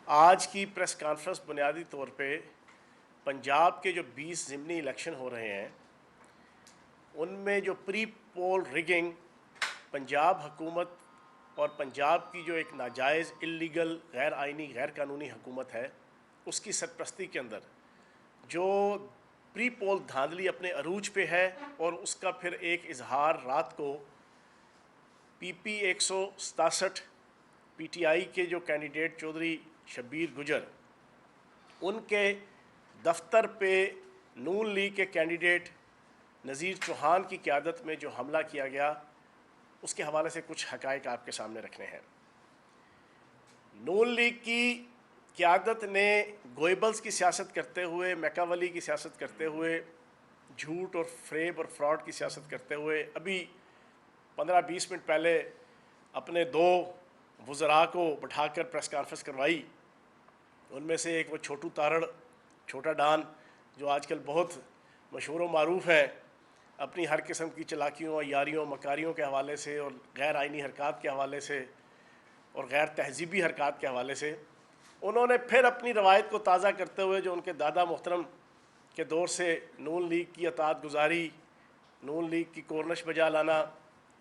آج کی press conference بنیادی طور پہ پنجاب کے جو 20 ضمنی الیکشن ہو رہے ہیں ان میں جو پری پول ریگنگ پنجاب حکومت اور پنجاب کی جو ایک ناجائز اللیگل غیر آئینی غیر قانونی حکومت ہے اس کی سرپرستی کے اندر جو پری پول دھاندلی اپنے عروج پہ ہے، اور اس کا پھر ایک اظہار رات کو پی پی 167 پی ٹی آئی کے جو کینڈیڈیٹ چودھری شبیر گجر ان کے دفتر پہ نون لیگ کے کینڈیڈیٹ نذیر چوہان کی قیادت میں جو حملہ کیا گیا اس کے حوالے سے کچھ حقائق آپ کے سامنے رکھنے ہیں۔ نون لیگ کی قیادت نے گوئبلز کی سیاست کرتے ہوئے، میکاولی کی سیاست کرتے ہوئے، جھوٹ اور فریب اور فراڈ کی سیاست کرتے ہوئے ابھی 15-20 منٹ پہلے اپنے 2 وزراء کو بٹھا کر پریس کانفرنس کروائی۔ ان میں سے ایک وہ چھوٹو تارڑ، چھوٹا ڈان، جو آج کل بہت مشہور و معروف ہے اپنی ہر قسم کی چلاکیوں، یاریوں، مکاریوں کے حوالے سے اور غیر آئینی حرکات کے حوالے سے اور غیر تہذیبی حرکات کے حوالے سے، انہوں نے پھر اپنی روایت کو تازہ کرتے ہوئے جو ان کے دادا محترم کے دور سے نون لیگ کی اطاعت گزاری، نون لیگ کی کورنش بجا لانا،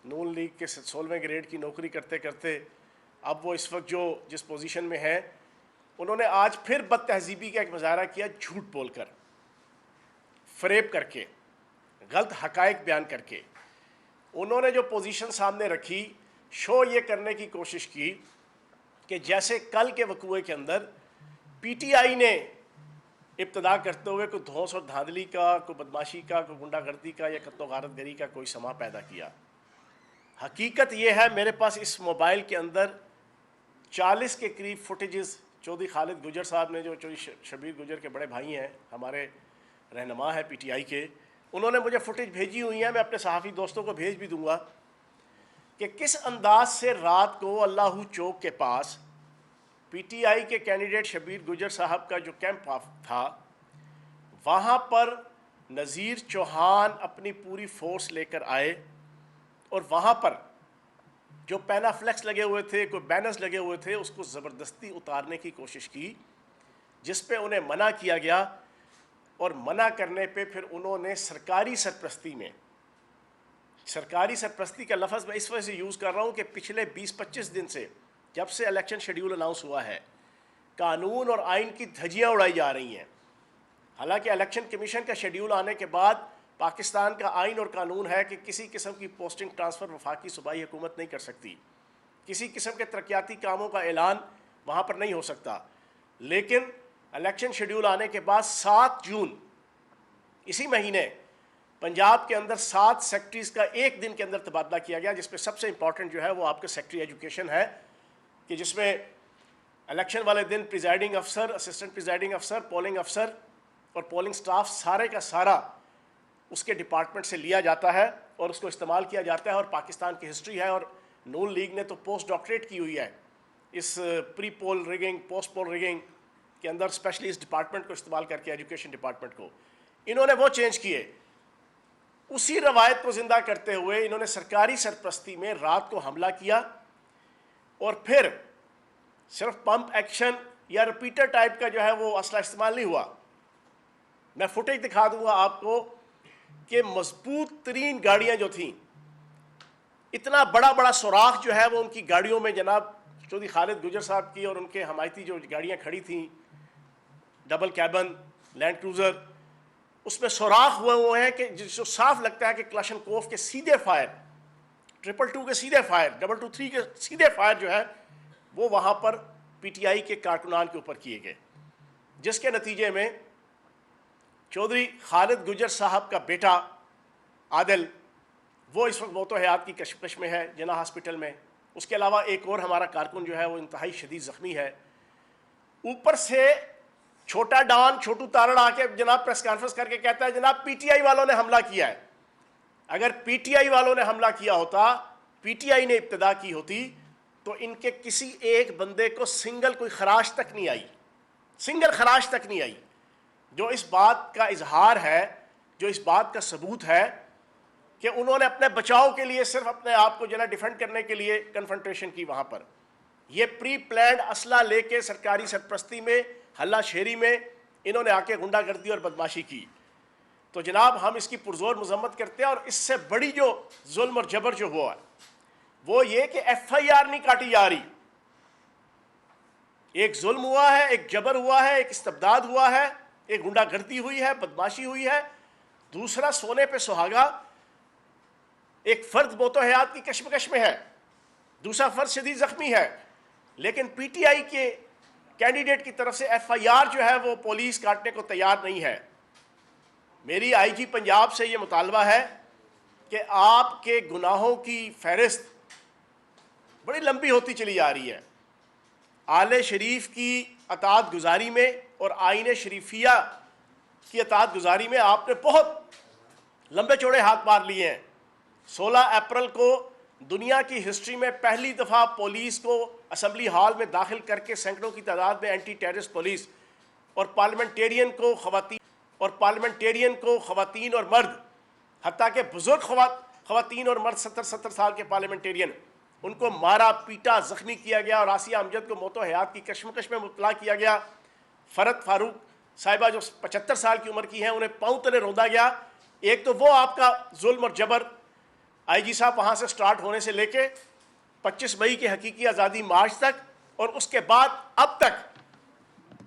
نون لیگ کے 16ویں گریڈ کی نوکری کرتے کرتے اب وہ اس وقت جس پوزیشن میں ہیں، انہوں نے آج پھر بد تہذیبی کا ایک مظاہرہ کیا، جھوٹ بول کر، فریب کر کے، غلط حقائق بیان کر کے۔ انہوں نے جو پوزیشن سامنے رکھی، شو یہ کرنے کی کوشش کی کہ جیسے کل کے وقوعے کے اندر پی ٹی آئی نے ابتدا کرتے ہوئے کوئی دھوس اور دھاندلی کا، کوئی بدماشی کا، کوئی غنڈہ گردی کا یا قتل و غارت گری کا کوئی سما پیدا کیا۔ حقیقت یہ ہے، میرے پاس اس موبائل کے اندر 40 کے قریب فوٹیجز چودھری خالد گجر صاحب نے، جو چودھری شبیر گجر کے بڑے بھائی ہیں، ہمارے رہنما ہے پی ٹی آئی کے، انہوں نے مجھے فوٹیج بھیجی ہوئی ہیں، میں اپنے صحافی دوستوں کو بھیج بھی دوں گا کہ کس انداز سے رات کو اللہ چوک کے پاس پی ٹی آئی کے کینڈیڈیٹ شبیر گجر صاحب کا جو کیمپ تھا، وہاں پر نذیر چوہان اپنی پوری فورس لے کر آئے اور وہاں پر جو پینا فلیکس لگے ہوئے تھے، کوئی بینرز لگے ہوئے تھے، اس کو زبردستی اتارنے کی کوشش کی، جس پہ انہیں منع کیا گیا، اور منع کرنے پہ پھر انہوں نے سرکاری سرپرستی کا لفظ میں اس وجہ سے یوز کر رہا ہوں کہ پچھلے 20-25 دن سے جب سے الیکشن شیڈیول اناؤنس ہوا ہے، قانون اور آئین کی دھجیاں اڑائی جا رہی ہیں۔ حالانکہ الیکشن کمیشن کا شیڈیول آنے کے بعد پاکستان کا آئین اور قانون ہے کہ کسی قسم کی پوسٹنگ ٹرانسفر وفاقی صوبائی حکومت نہیں کر سکتی، کسی قسم کے ترقیاتی کاموں کا اعلان وہاں پر نہیں ہو سکتا۔ لیکن الیکشن شیڈیول آنے کے بعد 7 جون اسی مہینے پنجاب کے اندر 7 سیکٹریز کا ایک دن کے اندر تبادلہ کیا گیا، جس میں سب سے امپورٹنٹ جو ہے وہ آپ کے سیکٹری ایجوکیشن ہے، کہ جس میں الیکشن والے دن پریزائڈنگ افسر، اسسٹنٹ پریزائڈنگ افسر، پولنگ افسر اور پولنگ سٹاف سارے کا سارا اس کے ڈپارٹمنٹ سے لیا جاتا ہے اور اس کو استعمال کیا جاتا ہے۔ اور پاکستان کی ہسٹری ہے، اور نون لیگ نے تو پوسٹ ڈاکٹریٹ کی ہوئی ہے اس پری پول ریگنگ، پوسٹ پول ریگنگ کے اندر، اسپیشلی اس ڈپارٹمنٹ کو استعمال کر کے، ایجوکیشن ڈپارٹمنٹ کو انہوں نے وہ چینج کیے۔ اسی روایت کو زندہ کرتے ہوئے انہوں نے سرکاری سرپرستی میں رات کو حملہ کیا، اور پھر صرف پمپ ایکشن یا ریپیٹر ٹائپ کا جو ہے وہ اسلحہ استعمال نہیں ہوا۔ میں فوٹیج دکھا دوں گا آپ کو کہ مضبوط ترین گاڑیاں جو تھیں، اتنا بڑا بڑا سوراخ جو ہے وہ ان کی گاڑیوں میں، جناب چودھری خالد گجر صاحب کی اور ان کے حمایتی جو گاڑیاں کھڑی تھیں، ڈبل کیبن لینڈ کروزر، اس میں سوراخ ہوئے ہیں کہ جو صاف لگتا ہے کہ کلاشنکوف کے سیدھے فائر، 222 کے سیدھے فائر، 223 کے سیدھے فائر جو ہے وہ وہاں پر پی ٹی آئی کے کارکنان کے اوپر کیے گئے، جس کے نتیجے میں چودھری خالد گجر صاحب کا بیٹا عادل، وہ اس وقت موت و حیات کی کشمکش میں ہے جناح ہاسپٹل میں۔ اس کے علاوہ ایک اور ہمارا کارکن جو ہے وہ انتہائی شدید زخمی ہے۔ اوپر سے چھوٹا ڈان، چھوٹو تارڑ آ کے جناب پریس کانفرنس کر کے کہتا ہے جناب پی ٹی آئی والوں نے حملہ کیا ہے۔ اگر پی ٹی آئی والوں نے حملہ کیا ہوتا، پی ٹی آئی نے ابتدا کی ہوتی، تو ان کے کسی ایک بندے کو سنگل کوئی خراش تک نہیں آئی، سنگل خراش تک نہیں آئی، جو اس بات کا اظہار ہے، جو اس بات کا ثبوت ہے کہ انہوں نے اپنے بچاؤ کے لیے، صرف اپنے آپ کو ڈیفینڈ کرنے کے لیے کنفرنٹیشن کی وہاں پر۔ یہ پری پلانڈ اسلحہ لے کے سرکاری سرپرستی میں ہلہ شیری میں انہوں نے آ کے غنڈہ گردی اور بدماشی کی. تو جناب ہم اس کی پرزور مذمت کرتے ہیں. اور اس سے بڑی جو ظلم اور جبر جو ہوا ہے وہ یہ کہ ایف آئی آر نہیں کاٹی جا رہی. ایک ظلم ہوا ہے, ایک جبر ہوا ہے, ایک استبداد ہوا ہے, ایک غنڈہ گردی ہوئی ہے, بدماشی ہوئی ہے. دوسرا سونے پہ سہاگا ایک فرد موت و حیات کی کشمکش میں ہے, دوسرا فرد شدید زخمی ہے, لیکن پی ٹی آئی کے کینڈیڈیٹ کی طرف سے ایف آئی آر جو ہے وہ پولیس کاٹنے کو تیار نہیں ہے. میری آئی جی پنجاب سے یہ مطالبہ ہے کہ آپ کے گناہوں کی فہرست بڑی لمبی ہوتی چلی جا رہی ہے. آل شریف کی اطاعت گزاری میں اور آئین شریفیہ کی اطاعت گزاری میں آپ نے بہت لمبے چوڑے ہاتھ مار لیے ہیں. 16 اپریل کو دنیا کی ہسٹری میں پہلی دفعہ پولیس کو اسمبلی ہال میں داخل کر کے سینکڑوں کی تعداد میں اینٹی ٹیررسٹ پولیس اور پارلیمنٹیرین کو خواتین اور مرد, حتیٰ کہ بزرگ خواتین اور مرد 70 سال کے پارلیمنٹیرین, ان کو مارا پیٹا زخمی کیا گیا اور آسیہ امجد کو موت و حیات کی کشمکش میں مبتلا کیا گیا. فرد فاروق صاحبہ جو 75 سال کی عمر کی ہیں انہیں پاؤں تلے روندا گیا. ایک تو وہ آپ کا ظلم اور جبر آئی جی صاحب وہاں سے سٹارٹ ہونے سے لے کے 25 مئی کے حقیقی آزادی مارچ تک, اور اس کے بعد اب تک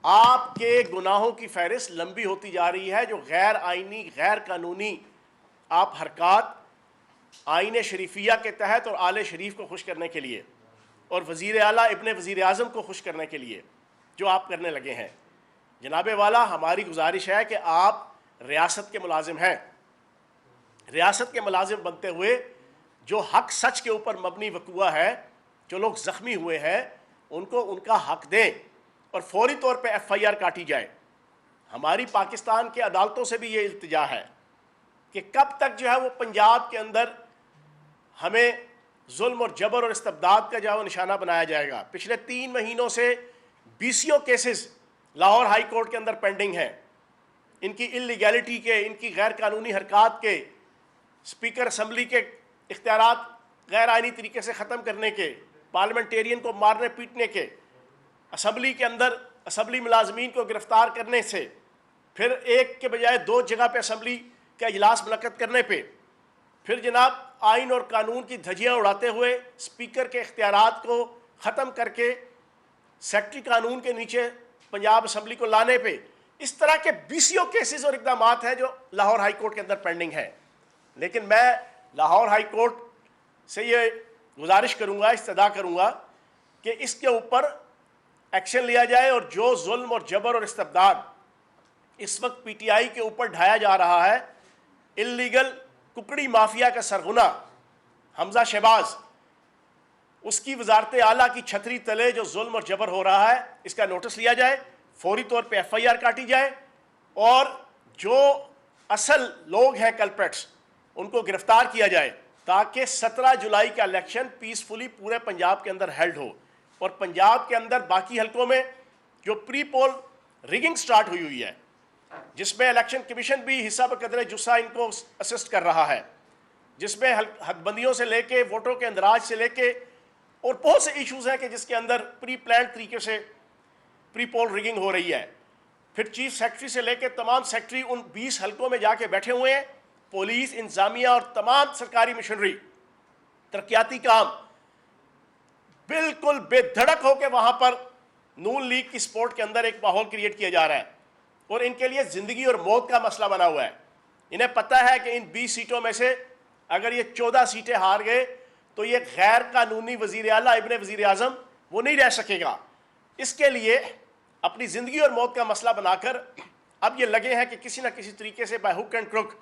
آپ کے گناہوں کی فہرست لمبی ہوتی جا رہی ہے, جو غیر آئینی غیر قانونی آپ حرکات آئین شریفیہ کے تحت اور آل شریف کو خوش کرنے کے لیے اور وزیر اعلیٰ ابن وزیر اعظم کو خوش کرنے کے لیے جو آپ کرنے لگے ہیں. جناب والا, ہماری گزارش ہے کہ آپ ریاست کے ملازم ہیں. ریاست کے ملازم بنتے ہوئے جو حق سچ کے اوپر مبنی وقوع ہے, جو لوگ زخمی ہوئے ہیں ان کو ان کا حق دیں اور فوری طور پہ ایف آئی آر کاٹی جائے. ہماری پاکستان کے عدالتوں سے بھی یہ التجا ہے کہ کب تک جو ہے وہ پنجاب کے اندر ہمیں ظلم اور جبر اور استبداد کا جو ہے وہ نشانہ بنایا جائے گا. پچھلے 3 مہینوں سے 20 کیسز لاہور ہائی کورٹ کے اندر پینڈنگ ہیں. ان کی انلیگیلٹی کے, ان کی غیر قانونی حرکات کے, اسپیکر اسمبلی کے اختیارات غیر آئینی طریقے سے ختم کرنے کے, پارلیمنٹیرین کو مارنے پیٹنے کے, اسمبلی کے اندر اسمبلی ملازمین کو گرفتار کرنے سے, پھر ایک کے بجائے 2 جگہ پہ اسمبلی کا اجلاس منعقد کرنے پہ, پھر جناب آئین اور قانون کی دھجیاں اڑاتے ہوئے اسپیکر کے اختیارات کو ختم کر کے سیکرٹری قانون کے نیچے پنجاب اسمبلی کو لانے پہ. اس طرح کے 20 کیسز اور اقدامات ہیں جو لاہور ہائی کورٹ کے اندر پینڈنگ ہیں. لیکن میں لاہور ہائی کورٹ سے یہ گزارش کروں گا, استدعا کروں گا کہ اس کے اوپر ایکشن لیا جائے اور جو ظلم اور جبر اور استبداد اس وقت پی ٹی آئی کے اوپر ڈھایا جا رہا ہے, انلیگل ککڑی مافیا کا سرغنہ حمزہ شہباز, اس کی وزارت اعلیٰ کی چھتری تلے جو ظلم اور جبر ہو رہا ہے, اس کا نوٹس لیا جائے, فوری طور پہ ایف آئی آر کاٹی جائے اور جو اصل لوگ ہیں کلپریٹس ان کو گرفتار کیا جائے تاکہ 17 جولائی کا الیکشن پیسفلی پورے پنجاب کے اندر ہیلڈ ہو. اور پنجاب کے اندر باقی حلقوں میں جو پری پول ریگنگ سٹارٹ ہوئی ہے, جس میں الیکشن کمیشن بھی حصہ بقدر جسہ ان کو اسسٹ کر رہا ہے, جس میں حد بندیوں سے لے کے ووٹوں کے اندراج سے لے کے اور بہت سے ایشوز ہیں کہ جس کے اندر پری پلانڈ طریقے سے پری پول ریگنگ ہو رہی ہے. پھر چیف سیکرٹری سے لے کے تمام سیکرٹری ان 20 حلقوں میں جا کے بیٹھے ہوئے ہیں. پولیس, انتظامیہ اور تمام سرکاری مشنری, ترقیاتی کام بالکل بے دھڑک ہو کے وہاں پر نون لیگ کی سپورٹ کے اندر ایک ماحول کریٹ کیا جا رہا ہے اور ان کے لیے زندگی اور موت کا مسئلہ بنا ہوا ہے. انہیں پتہ ہے کہ ان 20 سیٹوں میں سے اگر یہ 14 سیٹیں ہار گئے تو یہ غیر قانونی وزیر اعلیٰ ابن وزیر اعظم وہ نہیں رہ سکے گا. اس کے لیے اپنی زندگی اور موت کا مسئلہ بنا کر اب یہ لگے ہیں کہ کسی نہ کسی طریقے سے بائی ہک اینڈ کرک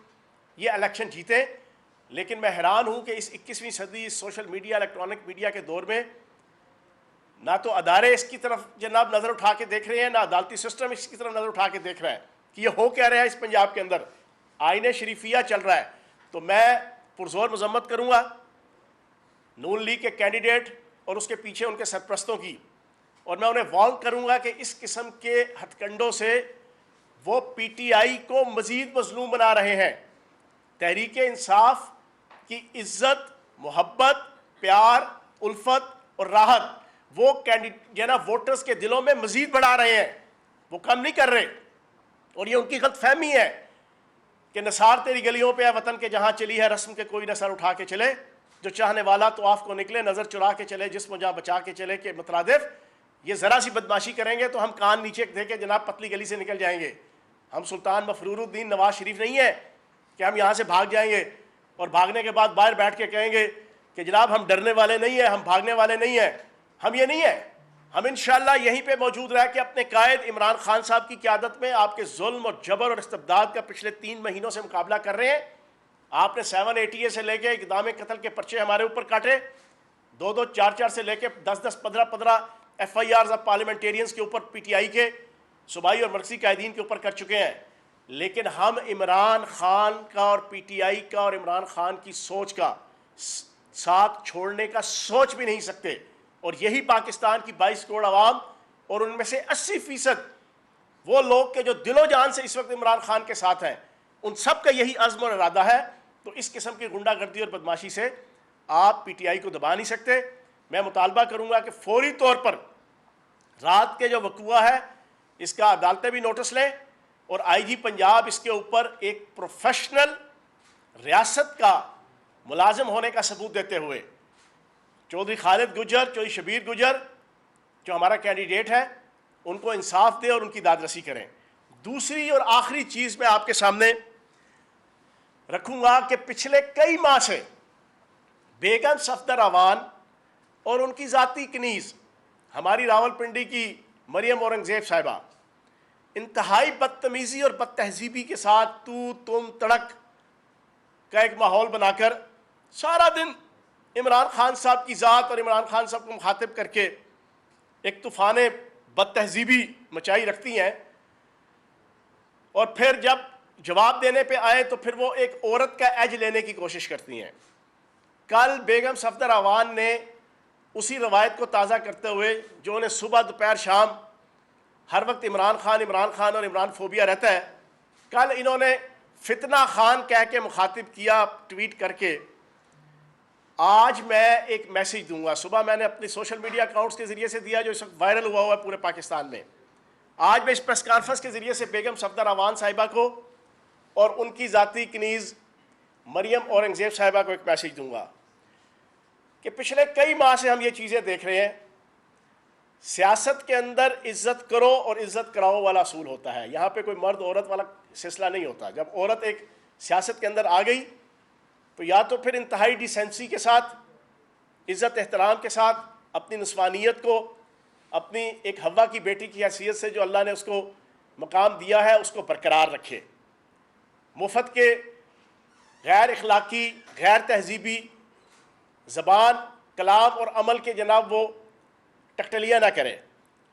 یہ الیکشن جیتے. لیکن میں حیران ہوں کہ اس 21ویں صدی اس سوشل میڈیا, الیکٹرانک میڈیا کے دور میں نہ تو ادارے اس کی طرف جناب نظر اٹھا کے دیکھ رہے ہیں, نہ عدالتی سسٹم اس کی طرف نظر اٹھا کے دیکھ رہا ہے کہ یہ ہو کیا رہا ہے اس پنجاب کے اندر. آئین شریفیہ چل رہا ہے. تو میں پرزور مذمت کروں گا نون لیگ کے کینڈیڈیٹ اور اس کے پیچھے ان کے سرپرستوں کی, اور میں انہیں وارن کروں گا کہ اس قسم کے ہتھ کنڈوں سے وہ پی ٹی آئی کو مزید مظلوم بنا رہے ہیں. تحریک انصاف کی عزت, محبت, پیار, الفت اور راحت وہ ووٹرز کے دلوں میں مزید بڑھا رہے ہیں، وہ کم نہیں کر رہے. اور یہ ان کی غلط فہمی ہے کہ نثار تیری گلیوں پہ ہے وطن کے جہاں چلی ہے رسم کے کوئی نہ سر اٹھا کے چلے، جو چاہنے والا تو آف کو نکلے، نظر چرا کے چلے جسم جہاں بچا کے چلے کے مترادف. یہ ذرا سی بدماشی کریں گے تو ہم کان نیچے دے کے جناب پتلی گلی سے نکل جائیں گے. ہم سلطان مفرور الدین نواز شریف نہیں ہے کہ ہم یہاں سے بھاگ جائیں گے اور بھاگنے کے بعد باہر بیٹھ کے کہیں گے کہ جناب ہم ڈرنے والے نہیں ہیں، ہم بھاگنے والے نہیں ہیں. ہم یہ نہیں ہیں. ہم انشاءاللہ یہیں پہ موجود رہ کے اپنے قائد عمران خان صاحب کی قیادت میں آپ کے ظلم اور جبر اور استبداد کا پچھلے 3 مہینوں سے مقابلہ کر رہے ہیں. آپ نے 780 سے لے کے اقدام قتل کے پرچے ہمارے اوپر کاٹے، 2 4 سے لے کے 10 15 ایف آئی آرز آف پارلیمنٹیرینز کے اوپر پی ٹی آئی کے صوبائی اور مرکزی قائدین کے اوپر کر چکے ہیں. لیکن ہم عمران خان کا اور پی ٹی آئی کا اور عمران خان کی سوچ کا ساتھ چھوڑنے کا سوچ بھی نہیں سکتے. اور یہی پاکستان کی 22 کروڑ عوام اور ان میں سے 80% وہ لوگ کے جو دل و جان سے اس وقت عمران خان کے ساتھ ہیں، ان سب کا یہی عزم اور ارادہ ہے. تو اس قسم کی غنڈہ گردی اور بدماشی سے آپ پی ٹی آئی کو دبا نہیں سکتے. میں مطالبہ کروں گا کہ فوری طور پر رات کے جو وقوع ہے اس کا عدالتیں بھی نوٹس لیں اور آئی جی پنجاب اس کے اوپر ایک پروفیشنل ریاست کا ملازم ہونے کا ثبوت دیتے ہوئے چودھری خالد گجر، چودھری شبیر گجر جو ہمارا کینڈیڈیٹ ہے ان کو انصاف دے اور ان کی داد رسی کریں. دوسری اور آخری چیز میں آپ کے سامنے رکھوں گا کہ پچھلے کئی ماہ سے بیگم صفدر اعوان اور ان کی ذاتی کنیز ہماری راولپنڈی کی مریم اورنگزیب صاحبہ انتہائی بدتمیزی اور بد تہذیبی کے ساتھ تو تم تڑک کا ایک ماحول بنا کر سارا دن عمران خان صاحب کی ذات اور عمران خان صاحب کو مخاطب کر کے ایک طوفان بد تہذیبی مچائی رکھتی ہیں. اور پھر جب جواب دینے پہ آئے تو پھر وہ ایک عورت کا ایج لینے کی کوشش کرتی ہیں. کل بیگم صفدر اعوان نے اسی روایت کو تازہ کرتے ہوئے جو انہیں صبح دوپہر شام ہر وقت عمران خان اور عمران فوبیا رہتا ہے، کل انہوں نے فتنہ خان کہہ کے مخاطب کیا ٹویٹ کر کے. آج میں ایک میسیج دوں گا، صبح میں نے اپنی سوشل میڈیا اکاؤنٹس کے ذریعے سے دیا جو اس وقت وائرل ہوا ہے پورے پاکستان میں. آج میں اس پریس کانفرنس کے ذریعے سے بیگم صفدر اعوان صاحبہ کو اور ان کی ذاتی کنیز مریم اورنگزیب صاحبہ کو ایک میسیج دوں گا کہ پچھلے کئی ماہ سے ہم یہ چیزیں دیکھ رہے ہیں. سیاست کے اندر عزت کرو اور عزت کراؤ والا اصول ہوتا ہے. یہاں پہ کوئی مرد عورت والا سلسلہ نہیں ہوتا. جب عورت ایک سیاست کے اندر آ گئی تو یا تو پھر انتہائی ڈیسینسی کے ساتھ، عزت احترام کے ساتھ اپنی نسوانیت کو، اپنی ایک حوا کی بیٹی کی حیثیت سے جو اللہ نے اس کو مقام دیا ہے اس کو برقرار رکھے. مفت کے غیر اخلاقی، غیر تہذیبی زبان، کلام اور عمل کے جناب وہ ٹکٹلیاں نہ کرے.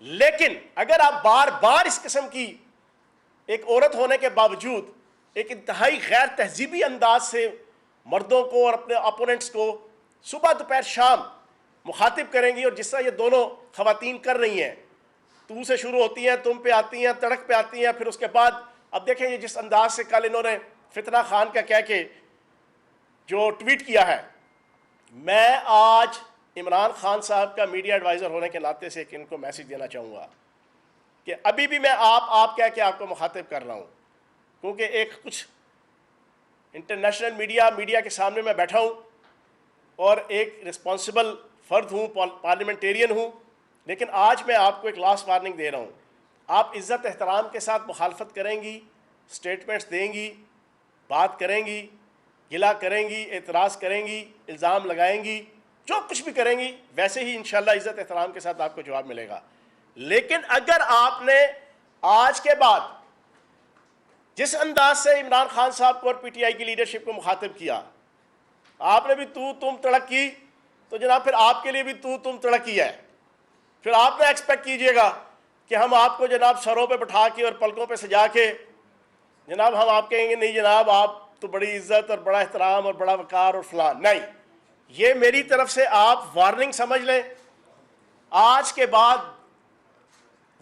لیکن اگر آپ بار بار اس قسم کی ایک عورت ہونے کے باوجود ایک انتہائی غیر تہذیبی انداز سے مردوں کو اور اپنے اپوننٹس کو صبح دوپہر شام مخاطب کریں گی، اور جس طرح یہ دونوں خواتین کر رہی ہیں، تو سے شروع ہوتی ہیں، تم پہ آتی ہیں، تڑک پہ آتی ہیں، پھر اس کے بعد اب دیکھیں یہ جس انداز سے کل انہوں نے فتنہ خان کا کہہ کے جو ٹویٹ کیا ہے. میں آج عمران خان صاحب کا میڈیا ایڈوائزر ہونے کے ناطے سے ان کو میسیج دینا چاہوں گا کہ ابھی بھی میں آپ کہہ کے آپ کو مخاطب کر رہا ہوں، کیونکہ ایک کچھ انٹرنیشنل میڈیا کے سامنے میں بیٹھا ہوں اور ایک رسپانسبل فرد ہوں، پارلیمنٹیرین ہوں. لیکن آج میں آپ کو ایک لاسٹ وارننگ دے رہا ہوں. آپ عزت احترام کے ساتھ مخالفت کریں گی، سٹیٹمنٹس دیں گی، بات کریں گی، گلا کریں گی، اعتراض کریں گی، الزام لگائیں گی، جو کچھ بھی کریں گی ویسے ہی انشاءاللہ عزت احترام کے ساتھ آپ کو جواب ملے گا. لیکن اگر آپ نے آج کے بعد جس انداز سے عمران خان صاحب کو اور پی ٹی آئی کی لیڈرشپ کو مخاطب کیا، آپ نے بھی تو تم تڑک کی، تو جناب پھر آپ کے لیے بھی تو تم تڑک کی ہے. پھر آپ نے ایکسپیکٹ کیجئے گا کہ ہم آپ کو جناب سروں پہ بٹھا کے اور پلکوں پہ سجا کے جناب ہم آپ کہیں گے نہیں جناب آپ تو بڑی عزت اور بڑا احترام اور بڑا وقار اور فلان. نہیں، یہ میری طرف سے آپ وارننگ سمجھ لیں. آج کے بعد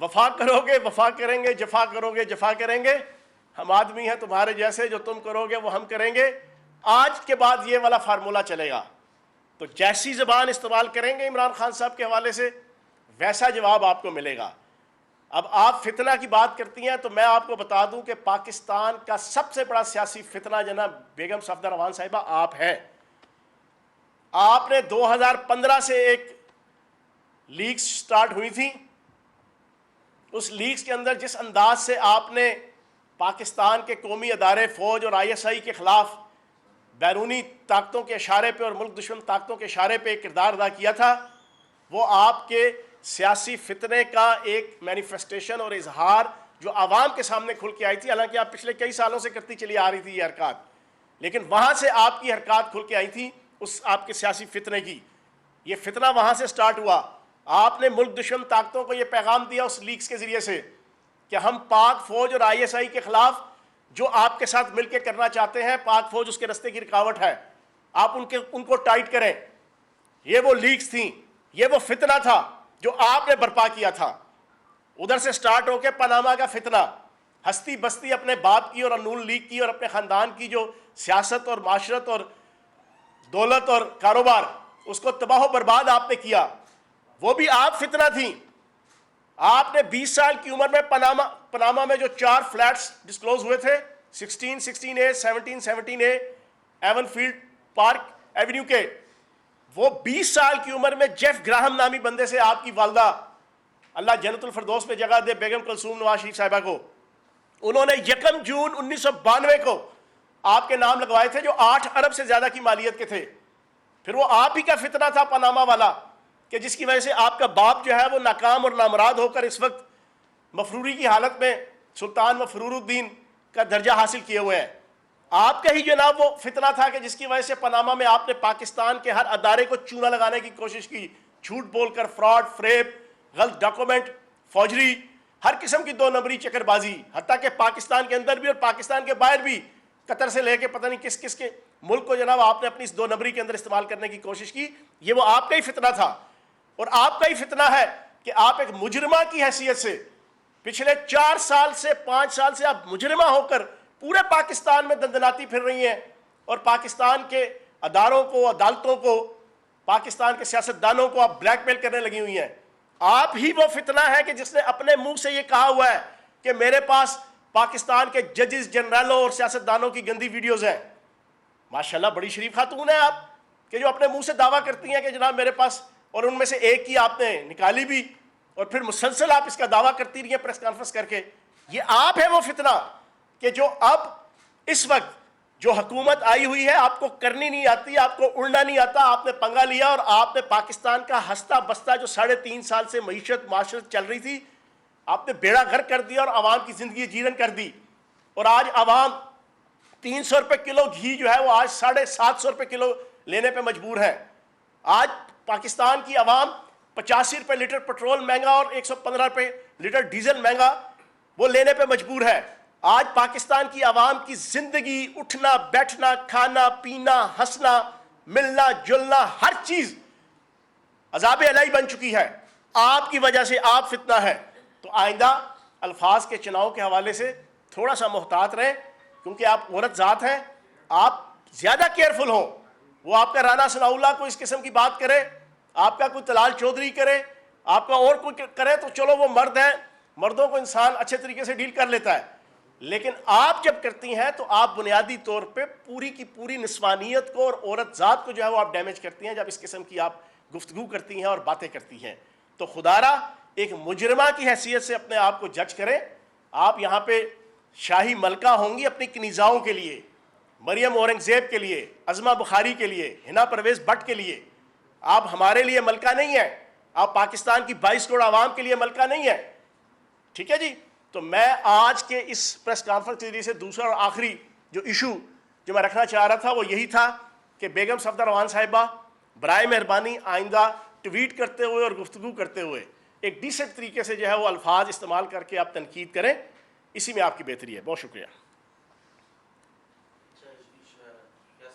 وفا کرو گے وفا کریں گے، جفا کرو گے جفا کریں گے. ہم آدمی ہیں تمہارے جیسے، جو تم کرو گے وہ ہم کریں گے. آج کے بعد یہ والا فارمولہ چلے گا. تو جیسی زبان استعمال کریں گے عمران خان صاحب کے حوالے سے ویسا جواب آپ کو ملے گا. اب آپ فتنہ کی بات کرتی ہیں تو میں آپ کو بتا دوں کہ پاکستان کا سب سے بڑا سیاسی فتنہ جناب بیگم صفدر روان صاحبہ آپ ہیں. آپ نے 2015 سے ایک لیگز سٹارٹ ہوئی تھی, اس لیگز کے اندر جس انداز سے آپ نے پاکستان کے قومی ادارے فوج اور آئی ایس آئی کے خلاف بیرونی طاقتوں کے اشارے پہ اور ملک دشمن طاقتوں کے اشارے پہ ایک کردار ادا کیا تھا, وہ آپ کے سیاسی فتنے کا ایک مینیفیسٹیشن اور اظہار جو عوام کے سامنے کھل کے آئی تھی. حالانکہ آپ پچھلے کئی سالوں سے کرتی چلی آ رہی تھی یہ حرکات, لیکن وہاں سے آپ کی حرکات کھل کے آئی تھی اس آپ کے سیاسی فتنے کی. یہ فتنہ وہاں سے سٹارٹ ہوا. آپ نے ملک دشمن طاقتوں کو یہ پیغام دیا اس لیگز کے ذریعے سے کہ ہم پاک فوج اور آئی ایس آئی کے خلاف جو آپ کے ساتھ مل کے کرنا چاہتے ہیں, پاک فوج اس کے رستے کی رکاوٹ ہے, آپ ان کو ٹائٹ کریں. یہ وہ لیگز تھیں, یہ وہ فتنہ تھا جو آپ نے برپا کیا تھا. ادھر سے سٹارٹ ہو کے پاناما کا فتنہ, ہستی بستی اپنے باپ کی اور نون لیگ کی اور اپنے خاندان کی جو سیاست اور معاشرت اور دولت اور کاروبار, اس کو تباہ و برباد آپ نے کیا. وہ بھی آپ فتنہ تھیں. آپ نے 20 سال کی عمر میں پاناما میں جو 4 فلیٹس ڈسکلوز ہوئے تھے, 16A 17A even field park avenue کے, وہ 20 سال کی عمر میں جیف گراہم نامی بندے سے آپ کی والدہ, اللہ جنت الفردوس میں جگہ دے, بیگم کلثوم نواز شریف صاحبہ کو, انہوں نے 1 جون 1992 کو آپ کے نام لگوائے تھے جو 8 ارب سے زیادہ کی مالیت کے تھے. پھر وہ آپ ہی کا فتنہ تھا پاناما والا کہ جس کی وجہ سے آپ کا باپ جو ہے وہ ناکام اور نامراد ہو کر اس وقت مفروری کی حالت میں سلطان مفرور الدین کا درجہ حاصل کیے ہوئے ہیں. آپ کا ہی جناب وہ فتنہ تھا کہ جس کی وجہ سے پاناما میں آپ نے پاکستان کے ہر ادارے کو چونا لگانے کی کوشش کی, جھوٹ بول کر, فراڈ, فریب, غلط ڈاکومنٹ, فوجری, ہر قسم کی 2 نمبری چکر بازی, حتیٰ کہ پاکستان کے اندر بھی اور پاکستان کے باہر بھی, قطر سے لے کے پتہ نہیں کس کس کے ملک کو جناب آپ نے اپنی اس 2 نمبری کے اندر استعمال کرنے کی کوشش کی. یہ وہ آپ کا ہی فتنہ تھا. اور آپ کا ہی فتنہ ہے کہ آپ ایک مجرمہ کی حیثیت سے پچھلے 4 سال سے 5 سال سے آپ مجرمہ ہو کر پورے پاکستان میں دندناتی پھر رہی ہیں اور پاکستان کے اداروں کو, عدالتوں کو, پاکستان کے سیاستدانوں کو آپ بلیک میل کرنے لگی ہوئی ہیں. آپ ہی وہ فتنہ ہے کہ جس نے اپنے منہ سے یہ کہا ہوا ہے کہ میرے پاس پاکستان کے ججز, جنرلوں اور سیاستدانوں کی گندی ویڈیوز ہیں. ماشاءاللہ بڑی شریف خاتون ہیں آپ کہ جو اپنے منہ سے دعویٰ کرتی ہیں کہ جناب میرے پاس, اور ان میں سے ایک کی آپ نے نکالی بھی اور پھر مسلسل آپ اس کا دعویٰ کرتی رہی ہیں پریس کانفرنس کر کے. یہ آپ ہے وہ فتنہ کہ جو اب اس وقت جو حکومت آئی ہوئی ہے آپ کو کرنی نہیں آتی, آپ کو اڑنا نہیں آتا, آپ نے پنگا لیا اور آپ نے پاکستان کا ہستا بستا جو 3.5 سال سے معیشت معاشرت چل رہی تھی آپ نے بیڑا غرق کر دیا اور عوام کی زندگی جیرن کر دی. اور آج عوام 300 روپے کلو گھی جو ہے وہ آج 750 روپے کلو لینے پہ مجبور ہے. آج پاکستان کی عوام 85 روپے لیٹر پٹرول مہنگا اور 115 روپے لیٹر ڈیزل مہنگا وہ لینے پہ مجبور ہے. آج پاکستان کی عوام کی زندگی, اٹھنا بیٹھنا, کھانا پینا, ہنسنا ملنا جلنا, ہر چیز عذاب الہی بن چکی ہے. آپ کی وجہ سے آپ فتنہ ہے. تو آئندہ الفاظ کے چناؤ کے حوالے سے تھوڑا سا محتاط رہیں کیونکہ آپ عورت ذات ہیں, آپ زیادہ کیئرفل ہوں. وہ آپ کا رانا ثناء اللہ کو اس قسم کی بات کرے, آپ کا کوئی طلال چودھری کرے, آپ کا اور کوئی کرے تو چلو وہ مرد ہیں, مردوں کو انسان اچھے طریقے سے ڈیل کر لیتا ہے. لیکن آپ جب کرتی ہیں تو آپ بنیادی طور پہ پوری کی پوری نسوانیت کو اور عورت ذات کو جو ہے وہ آپ ڈیمیج کرتی ہیں جب اس قسم کی آپ گفتگو کرتی ہیں اور باتیں کرتی ہیں. تو خدا را ایک مجرمہ کی حیثیت سے اپنے آپ کو جج کریں. آپ یہاں پہ شاہی ملکہ ہوں گی اپنی کنیزاؤں کے لیے, مریم اورنگزیب کے لیے, عظمہ بخاری کے لیے, ہنا پرویز بٹ کے لیے. آپ ہمارے لیے ملکہ نہیں ہیں, آپ پاکستان کی 22 کروڑ عوام کے لیے ملکہ نہیں ہیں. ٹھیک ہے جی. تو میں آج کے اس پریس کانفرنس کے ذریعے سے دوسرا اور آخری جو ایشو جو میں رکھنا چاہ رہا تھا وہ یہی تھا کہ بیگم صفدر روان صاحبہ برائے مہربانی آئندہ ٹویٹ کرتے ہوئے اور گفتگو کرتے ہوئے ایک ڈیسنٹ طریقے سے جو ہے وہ الفاظ استعمال کر کے آپ تنقید کریں, اسی میں آپ کی بہتری ہے. بہت شکریہ.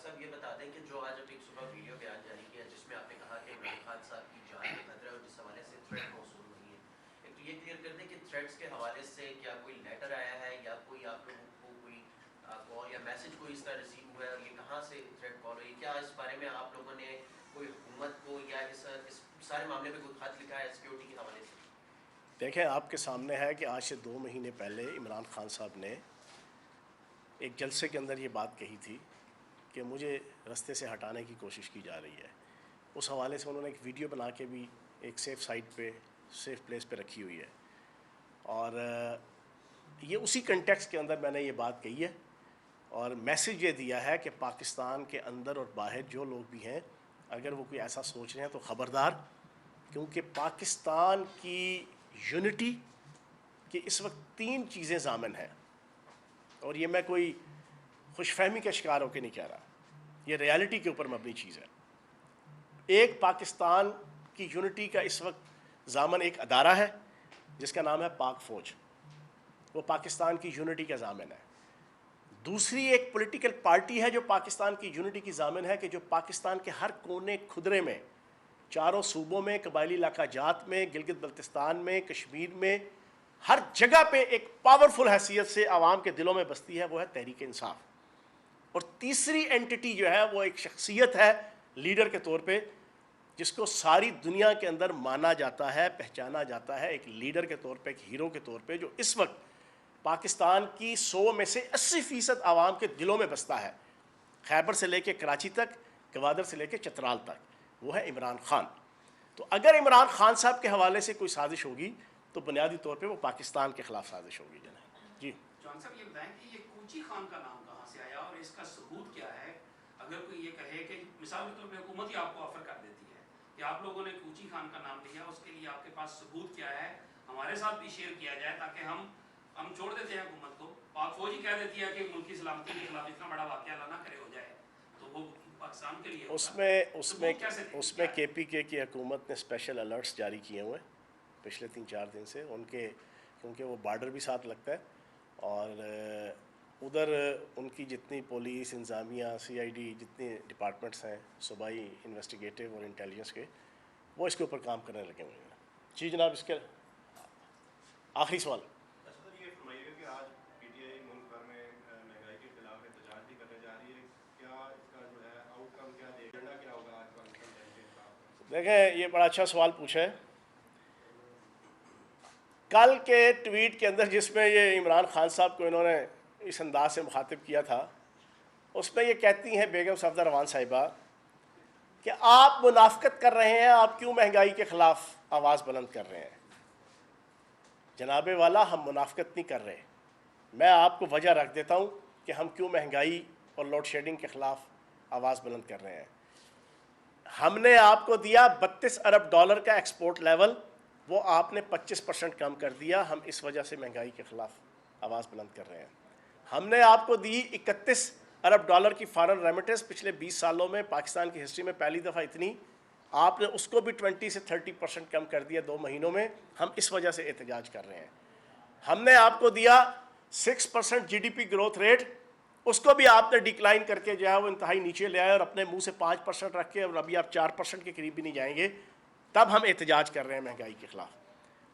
صاحب یہ بتا دیں کہ جو آج ایک صبح ویڈیو بیان جاری کیا جس میں آپ نے کہا کہ عمران خان صاحب کی جان کا خطرہ ہے اور جس حوالے سے تھریٹ موصول ہوئی ہے, ایک تو یہ کلیئر کر دیں کہ تھریٹس کے حوالے سے کیا کوئی لیٹر آیا ہے یا کوئی آپ لوگوں کو کوئی کال یا میسج کوئی اس طرح ریسیو ہوا ہے, اور یہ کہاں سے تھریٹ کال ہوئی, کیا اس بارے میں آپ لوگوں نے کوئی حکومت کو یا اس سارے معاملے میں کوئی خط لکھا ہے سیکیورٹی کے حوالے دیکھیں آپ کے سامنے ہے کہ آج سے 2 مہینے پہلے عمران خان صاحب نے ایک جلسے کے اندر یہ بات کہی تھی کہ مجھے رستے سے ہٹانے کی کوشش کی جا رہی ہے. اس حوالے سے انہوں نے ایک ویڈیو بنا کے بھی ایک سیف سائٹ پہ، سیف پلیس پہ رکھی ہوئی ہے، اور یہ اسی کنٹیکسٹ کے اندر میں نے یہ بات کہی ہے اور میسج یہ دیا ہے کہ پاکستان کے اندر اور باہر جو لوگ بھی ہیں اگر وہ کوئی ایسا سوچ رہے ہیں تو خبردار، کیونکہ پاکستان کی یونٹی کی اس وقت 3 چیزیں ضامن ہیں، اور یہ میں کوئی خوش فہمی کا شکار ہو کے نہیں کہہ رہا، یہ ریالٹی کے اوپر مبنی چیز ہے. ایک پاکستان کی یونٹی کا اس وقت ضامن ایک ادارہ ہے جس کا نام ہے پاک فوج، وہ پاکستان کی یونٹی کا ضامن ہے. دوسری ایک پولیٹیکل پارٹی ہے جو پاکستان کی یونٹی کی ضامن ہے، کہ جو پاکستان کے ہر کونے خدرے میں، چاروں صوبوں میں، قبائلی علاقہ جات میں، گلگت بلتستان میں، کشمیر میں، ہر جگہ پہ ایک پاورفل حیثیت سے عوام کے دلوں میں بستی ہے، وہ ہے تحریک انصاف. اور تیسری اینٹی جو ہے وہ ایک شخصیت ہے لیڈر کے طور پہ جس کو ساری دنیا کے اندر مانا جاتا ہے، پہچانا جاتا ہے ایک لیڈر کے طور پہ، ایک ہیرو کے طور پہ، جو اس وقت پاکستان کی 100 میں سے 80% عوام کے دلوں میں بستا ہے، خیبر سے لے کے کراچی تک، گوادر سے لے کے چترال تک، وہ ہے عمران خان. تو اگر عمران خان صاحب کے حوالے سے کوئی سازش ہوگی تو بنیادی طور پہ وہ پاکستان کے خلاف سازش ہوگی. جناب جی جان صاحب یہ بتائیں کہ یہ کوچی خان کا نام کہاں سے آیا اور اس کا ثبوت کیا ہے؟ اگر کوئی یہ کہے کہ مثال کے طور پہ حکومت ہی آپ کو آفر کر دیتی ہے کہ آپ لوگوں نے کوچی خان کا نام لیا، اس کے لیے آپ کے پاس ثبوت کیا ہے، ہمارے ساتھ بھی شیئر کیا جائے تاکہ ہم چھوڑ دیتے ہیں حکومت کو. پاک فوج ہی کہہ دیتی ہے کہ ملکی سلامتی کے خلاف اتنا بڑا واقعہ اللہ نہ کرے ہو جائے تو وہ پاکستان کے لیے اس میں کے پی کے کی حکومت نے اسپیشل الرٹس جاری کیے ہوئے ہیں پچھلے 3-4 دن سے ان کے، کیونکہ وہ بارڈر بھی ساتھ لگتا ہے اور ادھر ان کی جتنی پولیس، انتظامیہ، CID، جتنے ڈپارٹمنٹس ہیں صوبائی انویسٹیگیٹو اور انٹیلیجنس کے، وہ اس کے اوپر کام کرنے لگے ہوئے ہیں. جی جناب اس کے آخری سوال. یہ فرمائیے کہ آج PTI ملک بھر میں مہنگائی کے خلاف احتجاج بھی کرنے جا رہی ہے، کیا اس کا جو ہے آؤٹ کم کیا دے گا، کیا ہوگا آج پاکستان کے خلاف؟ دیکھیں یہ بڑا اچھا سوال پوچھا ہے. کل کے ٹویٹ کے اندر جس میں یہ عمران خان صاحب کو انہوں نے اس انداز سے مخاطب کیا تھا، اس میں یہ کہتی ہیں بیگم صفدر روان صاحبہ کہ آپ منافقت کر رہے ہیں، آپ کیوں مہنگائی کے خلاف آواز بلند کر رہے ہیں. جناب والا ہم منافقت نہیں کر رہے، میں آپ کو وجہ رکھ دیتا ہوں کہ ہم کیوں مہنگائی اور لوڈ شیڈنگ کے خلاف آواز بلند کر رہے ہیں. ہم نے آپ کو دیا $32 ارب کا ایکسپورٹ لیول، وہ آپ نے 25% کم کر دیا، ہم اس وجہ سے مہنگائی کے خلاف آواز بلند کر رہے ہیں. ہم نے آپ کو دی $31 ارب کی فارن ریمیٹنس، پچھلے 20 سالوں میں پاکستان کی ہسٹری میں پہلی دفعہ اتنی، آپ نے اس کو بھی 20 سے 30% کم کر دیا 2 مہینوں میں، ہم اس وجہ سے احتجاج کر رہے ہیں. ہم نے آپ کو دیا 6% GDP گروتھ ریٹ، اس کو بھی آپ نے ڈکلائن کر کے جو ہے وہ انتہائی نیچے لے آئے اور اپنے منہ سے 5% رکھ کے، اور ابھی آپ 4% کے قریب بھی نہیں جائیں گے، تب ہم احتجاج کر رہے ہیں مہنگائی کے خلاف.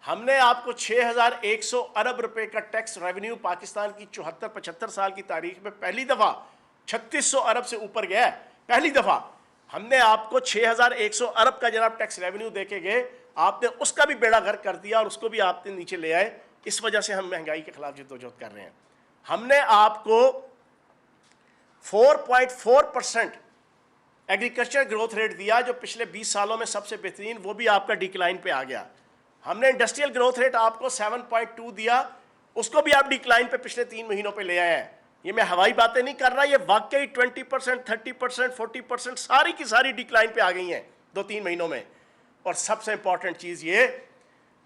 ہم نے آپ کو 6100 ارب روپے کا ٹیکس ریونیو پاکستان کی 74-75 سال کی تاریخ میں پہلی دفعہ 3600 ارب سے اوپر گیا ہے، پہلی دفعہ. ہم نے آپ کو 6100 ارب کا جناب ٹیکس ریونیو دے کے گئے، آپ نے اس کا بھی بیڑا غرق کر دیا اور اس کو بھی آپ نے نیچے لے آئے. اس وجہ سے ہم مہنگائی کے خلاف جدوجہد کر رہے ہیں. ہم نے آپ کو 4.4% ایگریکلچر گروتھ ریٹ دیا جو پچھلے 20 سالوں میں سب سے بہترین، وہ بھی آپ کا ڈکلائن پہ آ گیا. ہم نے انڈسٹریل گروتھ ریٹ آپ کو 7.2 دیا، اس کو بھی آپ ڈکلائن پہ پچھلے 3 مہینوں پہ لے آئے ہیں. یہ میں ہوائی باتیں نہیں کر رہا، یہ واقعی 20%، 30%، 40% ساری کی ساری ڈکلائن پہ آ گئی ہیں 2-3 مہینوں میں. اور سب سے امپورٹنٹ چیز یہ،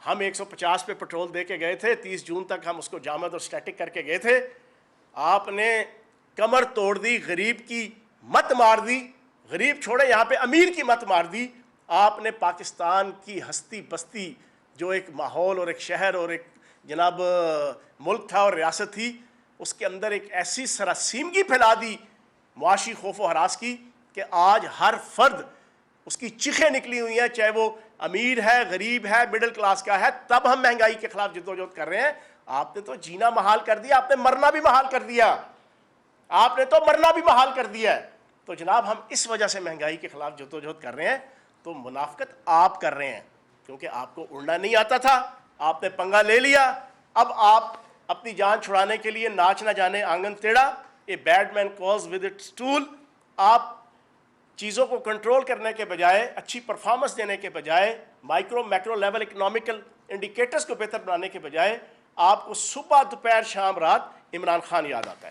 ہم 150 پہ پٹرول دے کے گئے تھے، 30 جون تک ہم اس کو جامد اور سٹیٹک کر کے گئے تھے. آپ نے کمر توڑ دی، غریب کی مت مار دی، غریب چھوڑے یہاں پہ امیر کی مت مار دی. آپ نے پاکستان کی ہستی بستی جو ایک ماحول اور ایک شہر اور ایک جناب ملک تھا اور ریاست تھی، اس کے اندر ایک ایسی سراسیمگی پھیلا دی معاشی خوف و ہراس کی کہ آج ہر فرد اس کی چیخیں نکلی ہوئی ہیں، چاہے وہ امیر ہے، غریب ہے، مڈل کلاس کا ہے. تب ہم مہنگائی کے خلاف جدوجہد کر رہے ہیں. آپ نے تو جینا محال کر دیا، آپ نے مرنا بھی محال کر دیا، آپ نے تو مرنا بھی محال کر دیا ہے. تو جناب ہم اس وجہ سے مہنگائی کے خلاف جدوجہد کر رہے ہیں. تو منافقت آپ کر رہے ہیں کیونکہ آپ کو اڑنا نہیں آتا تھا، آپ نے پنگا لے لیا، اب آپ اپنی جان چھڑانے کے لیے ناچ نہ جانے آنگن ٹیڑھا، a bad man calls with its tool. آپ چیزوں کو کنٹرول کرنے کے بجائے، اچھی پرفارمنس دینے کے بجائے، micro macro level economical indicators کو بہتر بنانے کے بجائے، آپ کو صبح دوپہر شام رات عمران خان یاد آتا ہے.